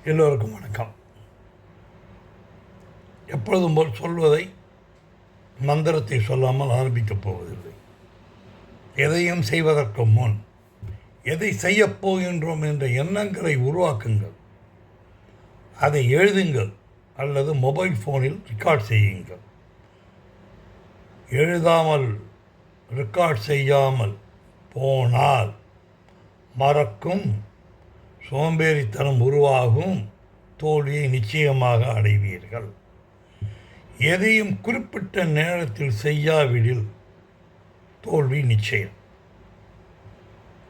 எல்லோருக்கும் வணக்கம். எப்பொழுதும் போல் சொல்வதை மந்திரத்தை சொல்லாமல் ஆரம்பிக்கப் போவதில்லை. எதையும் செய்வதற்கு முன் எதை செய்யப் போகின்றோம் என்ற எண்ணங்களை உருவாக்குங்கள். அதை எழுதுங்கள் அல்லது மொபைல் ஃபோனில் ரெக்கார்ட் செய்யுங்கள். எழுதாமல் ரெக்கார்ட் செய்யாமல் போனால் மறக்கும், சோம்பேறித்தனம் உருவாகும், தோல்வியை நிச்சயமாக அடைவீர்கள். எதையும் குறிப்பிட்ட நேரத்தில் செய்யாவிடில் தோல்வி நிச்சயம்.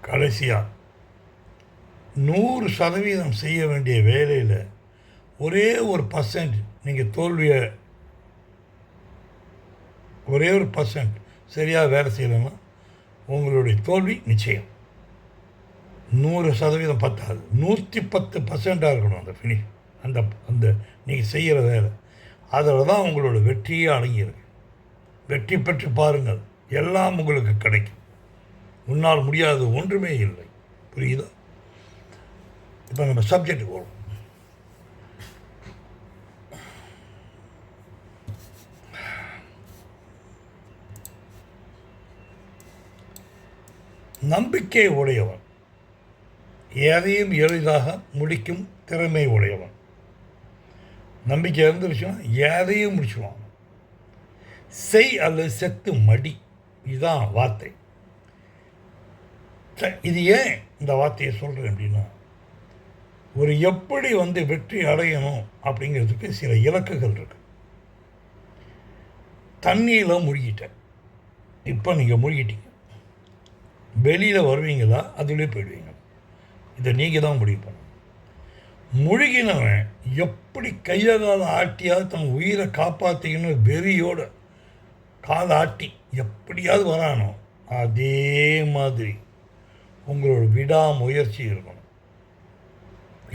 கடைசியாக 100% செய்ய வேண்டிய வேலையில் ஒரே ஒரு % நீங்கள் தோல்வியை ஒரே ஒரு % சரியாக வேலை செய்யலைன்னா உங்களுடைய தோல்வி நிச்சயம். 100% பத்தாது, 110% இருக்கணும் அந்த ஃபினிஷ். அந்த அந்த நீங்கள் செய்கிற வேலை அதில் தான் உங்களோட வெற்றியே அடங்கியிருக்கு. வெற்றி பெற்று பாருங்கள், எல்லாம் உங்களுக்கு கிடைக்கும். உன்னால் முடியாதது ஒன்றுமே இல்லை. புரியுதா? இப்போ நம்ம சப்ஜெக்ட் போகணும். நம்பிக்கை உடையவன் எதையும் எளிதாக முடிக்கும் திறமை உடையவன். நம்பிக்கை இருந்துருச்சுன்னா எதையும் முடிச்சுவான். செய் அல்லது செத்து மடி, இதுதான் வார்த்தை. இது ஏன் இந்த வார்த்தையை சொல்கிறேன் அப்படின்னா, ஒரு எப்படி வெற்றி அடையணும் அப்படிங்கிறதுக்கு சில இலக்குகள் இருக்கு. தண்ணியில் முழுகிட்டேன், இப்போ நீங்கள் முழுகிட்டீங்க, வெளியில் வருவீங்களா அதுலேயே போயிடுவீங்க. இதை நீங்கள் தான் முடிவு பண்ணணும். முழுகினவன் எப்படி கையை காலை ஆட்டியாவது தன் உயிரை காப்பாற்றிக்கணும் வெறியோட காலை ஆட்டி எப்படியாவது வரானோ, அதே மாதிரி உங்களோட விடாமுயற்சி இருக்கணும்.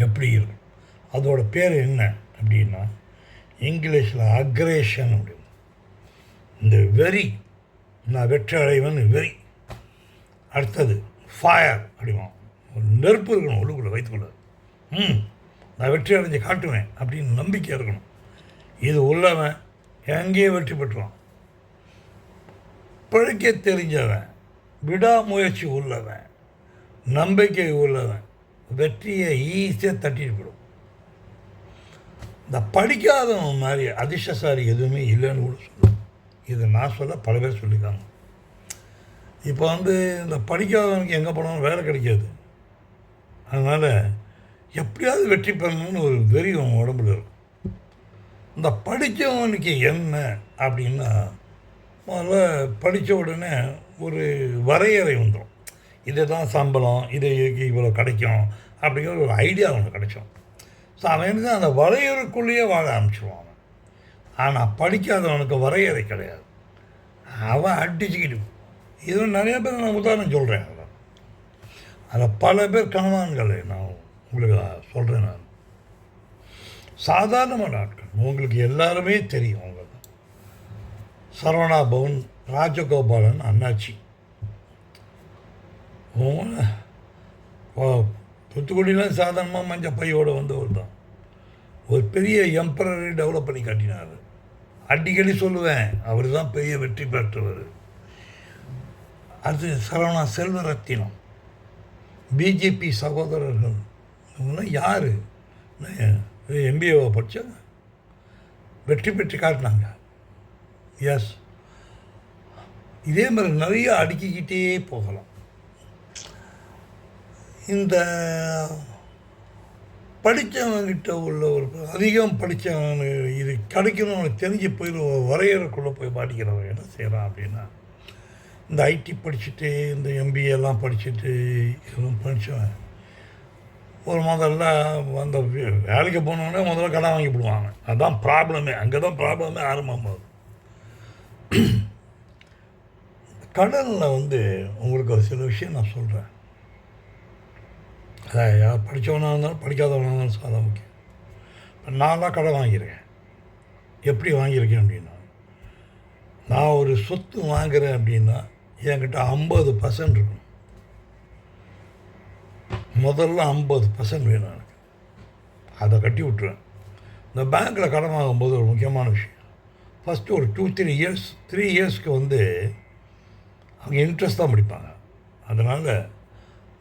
எப்படி இருக்கணும்? அதோட பேர் என்ன அப்படின்னா, இங்கிலீஷில் அக்ரேஷன் அப்படின்னு. இந்த வெறி, நான் வெற்றி அடைவன் வெறி. அடுத்தது ஃபயர் அப்படிவான். ஒரு நெருப்பு இருக்கணும் உள்ளுக்குள்ளே, வயிற்றுக்குள்ள. நான் வெற்றி அடைஞ்சு காட்டுவேன் அப்படின்னு நம்பிக்கை இருக்கணும். இது உள்ளவன் எங்கேயே வெற்றி பெற்றுவான். பிழைக்க தெரிஞ்சவன், விடாமுயற்சி உள்ளவன், நம்பிக்கை உள்ளவன் வெற்றியை ஈஸியாக தட்டிட்டு போடும். இந்த படிக்காதவன் மாதிரி அதிர்ஷ்டசாலி எதுவுமே இல்லைன்னு கூட சொல்லுவேன். இது நான் சொல்ல, பல பேர் சொல்லியிருக்காங்க. இப்போ இந்த படிக்காதவனுக்கு எங்கே போனாலும் வேலை கிடைக்காது. அதனால் எப்படியாவது வெற்றி பெறணும்னு ஒரு வெறி அவன் உடம்புல இருக்கும். இந்த படித்தவனுக்கு என்ன அப்படின்னா, முதல்ல படித்த உடனே ஒரு வரையறை வந்துடும். இதை தான் சம்பளம், இது இவ்வளோ கிடைக்கும் அப்படிங்கிற ஒரு ஐடியா அவனுக்கு கிடைச்சோம். ஸோ அவன் தான் அந்த வரையறைக்குள்ளேயே வாழ ஆரம்பிச்சிடுவான். ஆனால் படிக்காதவனுக்கு வரையறை கிடையாது. அவன் அடிச்சுக்கிட்டு, இது நிறைய பேர் நான் உதாரணம் சொல்கிறேன். அதில் பல பேர் கணவான்களை நான் உங்களுக்கு சொல்கிறேன். நான் சாதாரணமான ஆட்கள், உங்களுக்கு எல்லாருமே தெரியும். அவங்க தான் சரவணா பவன், ராஜகோபாலன், அண்ணாச்சி. தூத்துக்குடியில் சாதாரணமாக மஞ்சள் பையோடு வந்தவர் தான். ஒரு பெரிய எம்பரரை டெவலப் பண்ணி காட்டினார். அடிக்கடி சொல்லுவேன், அவர் தான் பெரிய வெற்றி பெற்றவர். அது சரவணா செல்வரத்தினம், பிஜேபி சகோதரர்கள். இவங்களாம் யார்? எம்பிஏவை படித்தாங்க, வெற்றி பெற்று காட்டினாங்க. எஸ், இதே மாதிரி நிறைய அடுக்கிக்கிட்டே போகலாம். இந்த படித்தவங்கிட்ட உள்ள ஒரு அதிகம் படித்தவன் இது கிடைக்கணும்னு தெரிஞ்சு போய் வரையறைக்குள்ளே போய் மாட்டிக்கிறவன் என்ன செய்கிறான் அப்படின்னா, இந்த ஐடி படிச்சுட்டு, இந்த எம்பிஏலாம் படிச்சுட்டு, இதெல்லாம் படித்தவன் ஒரு முதல்ல அந்த வேலைக்கு போனோடனே முதல்ல கடன் வாங்கி போடுவாங்க. அதுதான் ப்ராப்ளமே, அங்கே தான் ப்ராப்ளமே ஆரம்பமாகுது. கடனில் உங்களுக்கு ஒரு சில விஷயம் நான் சொல்கிறேன். அதான் யார் படித்தவனாக இருந்தாலும் படிக்காதவனாக இருந்தாலும் சாதா முக்கியம். இப்போ நான்லாம் கடன் வாங்கியிருக்கேன். எப்படி வாங்கியிருக்கேன் அப்படின்னா, நான் ஒரு சொத்து வாங்குகிறேன் அப்படின்னா என்கிட்ட 50% இருக்கணும். முதல்ல 50% வேணும் எனக்கு. அதை கட்டி விட்ருவேன். இந்த பேங்க்கில் கடன் வாங்கும்போது ஒரு முக்கியமான விஷயம், ஃபஸ்ட்டு ஒரு 3 இயர்ஸ்க்கு அவங்க இன்ட்ரெஸ்ட் தான் முடிப்பாங்க. அதனால்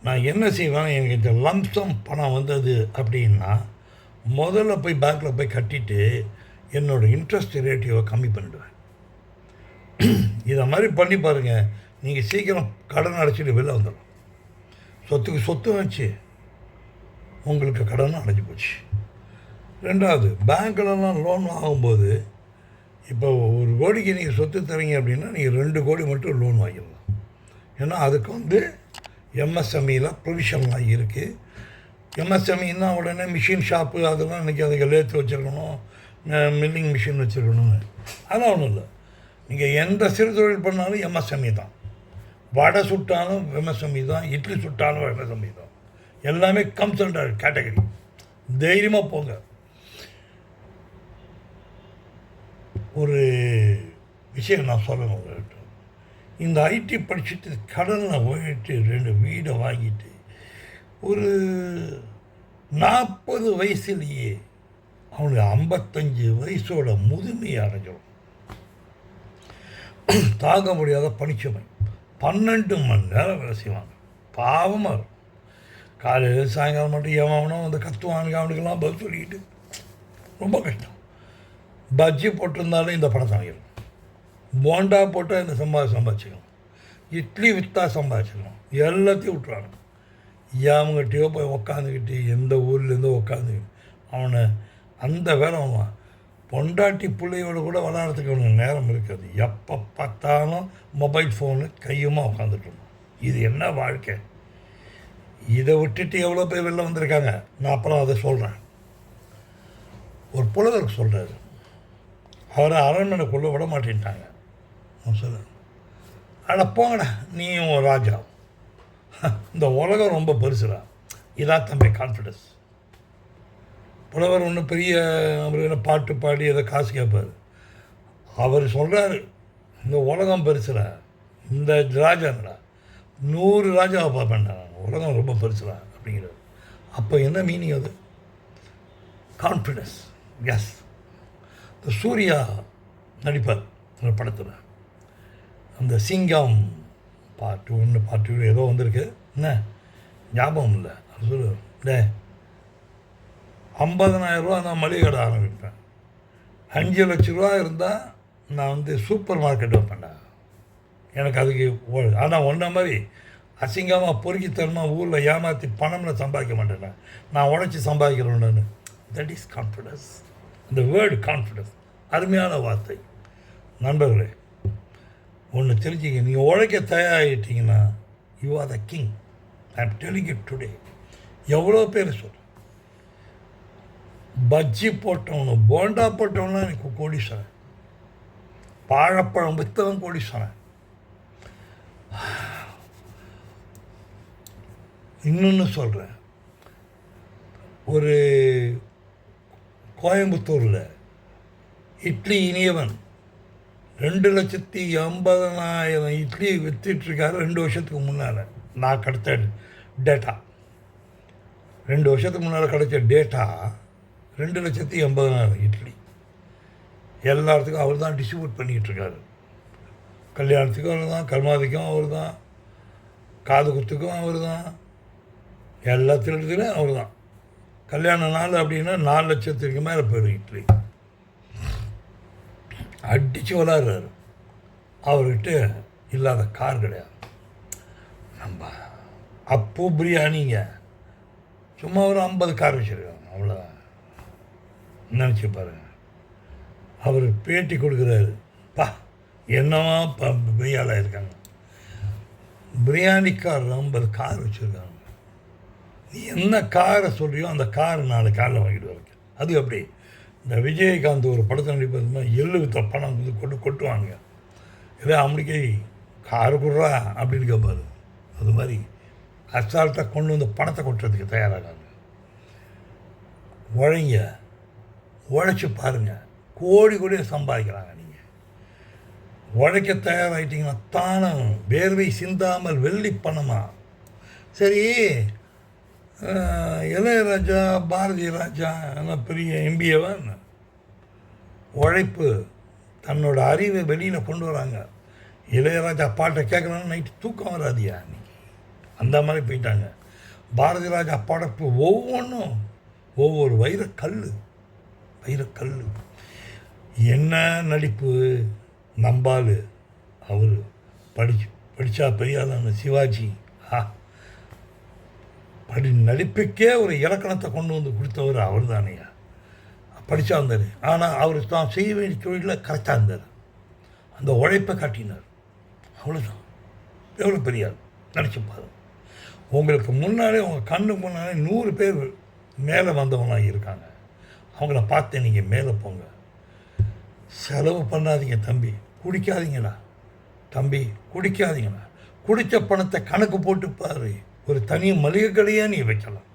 நான் என்ன செய்வேன், எனக்கு இந்த லம்சம் பணம் வந்தது அப்படின்னா முதல்ல போய் பேங்க்கில் போய் கட்டிட்டு என்னோடய இன்ட்ரெஸ்ட் ரேட்டியோவை கம்மி பண்ணிடுவேன். இதை மாதிரி பண்ணி பாருங்கள், நீங்கள் சீக்கிரம் கடன் அடைச்சிட்டு வெளில வந்துடும். சொத்துக்கு சொத்து வச்சு உங்களுக்கு கடன் அடைச்சி போச்சு. ரெண்டாவது, பேங்க்கிலலாம் லோன் வாங்கும்போது இப்போ 1 கோடிக்கு நீங்கள் சொத்து தரீங்க அப்படின்னா நீங்கள் 2 கோடி மட்டும் லோன் வாங்கிடலாம். ஏன்னா அதுக்கு எம்எஸ்எம்இயில் ப்ரொவிஷன்லாம் இருக்குது. எம்எஸ்எம்இன்னா உடனே மிஷின் ஷாப்பு அதெல்லாம் இன்றைக்கி அதுக்கு லேத்து வச்சுருக்கணும், மில்லிங் மிஷின் வச்சுருக்கணும்னு. அதெல்லாம் ஒன்றும் இல்லை. நீங்கள் எந்த சிறு தொழில் பண்ணாலும் எம்எஸ்எம்இ தான். வடை சுட்டாலும் எம்எஸ்எம்இ தான், இட்லி சுட்டாலும் எம்எஸ்எம்இ தான். எல்லாமே கம்ஸ் அண்டர் கேட்டகரி. தைரியமாக போங்க. ஒரு விஷயம் நான் சொல்லணும் உங்கள்கிட்ட. இந்த ஐடி படிச்சுட்டு கடனில் போயிட்டு 2 வீடை வாங்கிட்டு ஒரு 40 வயசுலேயே அவனுக்கு 55 வயசோட முதுமையை அடைஞ்சிடும். தாங்க முடியாத பணிச்சுமை. 12 மணி நேரம் வேலை செய்வாங்க. பாவமாக இருக்கும். காலையில் சாயங்காலம் மட்டும் எவனோ கத்துவானுங்க, அவனுக்கெல்லாம் பதில் சொல்லிக்கிட்டு ரொம்ப கஷ்டம். பஜ்ஜி போட்டிருந்தாலும் இந்த பணத்தை வாங்கிடும். போண்டா போட்டால் இந்த சம்பாதிச்சிக்கணும். இட்லி விற்றா சம்பாதிச்சிக்கணும். எல்லாத்தையும் விட்டுருவாங்க. அவங்ககிட்டயோ போய் உக்காந்துக்கிட்டு எந்த ஊர்லேருந்தோ உக்காந்துக்கிட்டு அவனை அந்த வேலை அவன் பொண்டாட்டி பிள்ளையோடு கூட விளையாடுறதுக்கு அவனுக்கு நேரம் இருக்காது. எப்போ பார்த்தாலும் மொபைல் ஃபோனு கையுமா உட்காந்துட்டோம். இது என்ன வாழ்க்கை? இதை விட்டுட்டு எவ்வளோ பேர் வெளில வந்திருக்காங்க. நான் அப்புறம் அதை சொல்கிறேன். ஒரு புலவர் சொல்கிறாரு, அவரை அரண்மனைக்குள்ளே விட மாட்டேன்ட்டாங்க. சொல்ல, அட போங்கடா, நீயும் ஒரு ராஜா, இந்த உலகம் ரொம்ப பெருசுடா, இதான் தம்பி கான்ஃபிடன்ஸ். புலவர் ஒன்றும் பெரிய அவர் பாட்டு பாடி அதை காசு கேட்பார். அவர் சொல்கிறாரு, இந்த உலகம் பெருசுடா, இந்த ராஜாங்கடா, 100 ராஜாவை பார்ப்பேன்டா, உலகம் ரொம்ப பெருசுடா அப்படிங்கிறார். அப்போ என்ன மீனிங் அது? கான்ஃபிடன்ஸ். எஸ். இந்த சூர்யா நடிப்பார் அந்த படத்தில். அந்த சிங்கம் பார்ட் 1 பார்ட் 2 ஏதோ வந்திருக்கு, என்ன ஞாபகம் இல்லை. அது சொல்லு, டே 50,000 ரூபா நான் மளிகை கடை ஆரம்பிப்பேன், 5 லட்ச ரூபா இருந்தால் நான் சூப்பர் மார்க்கெட் வைப்பேன்டா. எனக்கு அதுக்கு ஆனால் ஒன்றை மாதிரி அசிங்கமாக பொறுக்கித்தனமாக ஊரில் ஏமாற்றி பணம்னு சம்பாதிக்க மாட்டேன், நான் உழைச்சி சம்பாதிக்கிறேன்னு. That is confidence. இந்த வேர்டு கான்ஃபிடன்ஸ் அருமையான வார்த்தை. நண்பர்களே, ஒன்று தெரிஞ்சுங்க, நீங்கள் உழைக்க தயாராகிட்டீங்கன்னா you are the king. I am telling it today. எவ்வளோ பேர் சொல்கிறேன், பஜ்ஜி போட்டவனும் போண்டா போட்டவனும் எனக்கு கோடீஸ்வரன், வாழைப்பழம் விற்றவன் கோடீஸ்வரன். இன்னொன்று சொல்கிறேன், ஒரு கோயம்புத்தூரில் இட்லி இனியவன் 2,80,000 இட்லி விற்றுட்ருக்காரு 2 வருஷத்துக்கு முன்னால். நான் கிடைச்ச டேட்டா, 2 வருஷத்துக்கு முன்னால் கிடைச்ச டேட்டா 2,80,000 இட்லி எல்லாத்துக்கும் அவர் தான் டிஸ்ட்ரிபியூட் பண்ணிகிட்ருக்காரு. கல்யாணத்துக்கும் அவர் தான், கர்மாதிக்கும் அவர் தான், காது குத்துக்கும் அவர் தான், எல்லா திருடத்துலையும் அவர் தான். கல்யாண நாள் அப்படின்னா 4 லட்சத்துக்கு மேலே போயிடும் இட்லி. அடித்து விளாட்றாரு. அவர்கிட்ட இல்லாத கார் கிடையாது. நம்ம அப்போ பிரியாணிங்க சும்மா ஒரு 50 கார் வச்சுருக்காங்க, அவ்வளோதான். நினச்சி பாருங்க. அவர் பேட்டி கொடுக்குறாரு, பா என்னவா பெரியாளாக இருக்காங்க, பிரியாணி கார் 50 கார் வச்சுருக்காங்க. நீ என்ன காரை சொல்கிறியோ அந்த கார் நாளை காரில் வாங்கிட்டு வரக்கு. அது அப்படி இந்த விஜயகாந்த் ஒரு படத்தை நடிப்பதுமா எள்ளு வித்த பணம் கொட்டுவாங்க. இதே அம்மடிக்கை காரு கொடுறா அப்படின்னு கேட்பாரு. அது மாதிரி அசால்ட்டாக கொண்டு வந்து பணத்தை கொட்டுறதுக்கு தயாராகாங்க. உழைங்க, உழைச்சி பாருங்கள், கோடி கோடியை சம்பாதிக்கிறாங்க. நீங்கள் உழைக்க தயாராகிட்டிங்கன்னா தானும் வேர்வை சிந்தாமல் வெள்ளி பணமா. சரி, இளையராஜா, பாரதி ராஜா எல்லாம் பெரிய எம்பிஏவன். உழைப்பு, தன்னோட அறிவை வெளியில் கொண்டு வராங்க. இளையராஜா பாட்டை கேட்கணும்னு நைட்டு தூக்கம் வராதியா இன்னைக்கு, அந்த மாதிரி போயிட்டாங்க. பாரதி ராஜா பாடப்பு ஒவ்வொன்றும் ஒவ்வொரு வைரக்கல். என்ன நடிப்பு! நம்பால் அவர் படித்தா பெரியாதான சிவாஜி நடிப்புக்கே ஒரு இலக்கணத்தை கொண்டு வந்து கொடுத்தவர் அவர் தானையா. படித்தா இருந்தார், ஆனால் அவர் தான் செய்ய வேண்டிய தொழிலில் கரெக்டாக இருந்தார். அந்த உழைப்பை காட்டினார், அவ்வளோதான். எவ்வளோ பெரியார் நினச்சி பாருங்க. உங்களுக்கு முன்னாலே, உங்கள் கண்ணு முன்னாலே 100 பேர் மேலே வந்தவங்களாம் இருக்காங்க. அவங்கள பார்த்து நீங்கள் மேலே போங்க. செலவு பண்ணாதீங்க தம்பி, குடிக்காதீங்களா தம்பி, குடிக்காதீங்களா. குடித்த பணத்தை கணக்கு போட்டு பாரு, ஒரு தனி மளிகை கடையாக நீ வைக்கலாம்.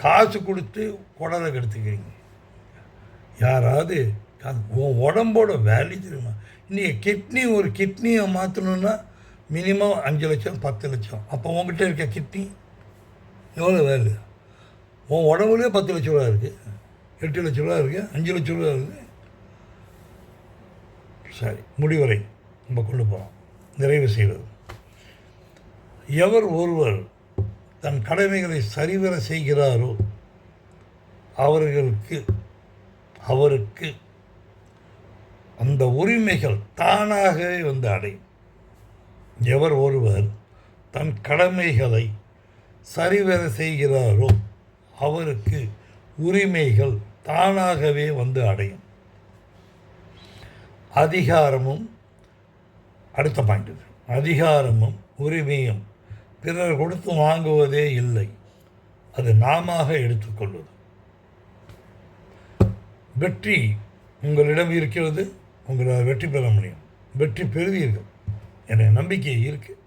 காசு கொடுத்து குடலை கெடுத்துக்கிறீங்க. யாராவது உன் உடம்போட வேல்யூ தெரியுமா? இன்றைக்கி ஒரு கிட்னியை மாற்றணுன்னா மினிமம் 5 லட்சம் 10 லட்சம். அப்போ உங்கள்கிட்ட இருக்க கிட்னி எவ்வளோ வேல்யூ? உன் உடம்புலேயே 10 லட்ச ரூபா இருக்குது, 8 லட்ச ரூபா இருக்குது, 5 லட்ச ரூபா இருக்குது. சரி, முடிவரை நம்ம கொண்டு போகிறோம். நிறைவு செய்வது, எவர் ஒருவர் தன் கடமைகளை சரிவர செய்கிறாரோ அவருக்கு அந்த உரிமைகள் தானாகவே வந்து அடையும். எவர் ஒருவர் தன் கடமைகளை சரிவர செய்கிறாரோ அவருக்கு உரிமைகள் தானாகவே வந்து அடையும். அதிகாரமும், அடுத்த பாயிண்ட், அதிகாரமும் உரிமையும் பிறர் கொடுத்து வாங்குவதே இல்லை, அது நாம எடுத்துக்கொள்வது. வெற்றி உங்களிடம் இருக்கிறது, உங்களால் வெற்றி பெற முடியும். வெற்றி பெறுவீர்கள் என்ற நம்பிக்கை இருக்குது.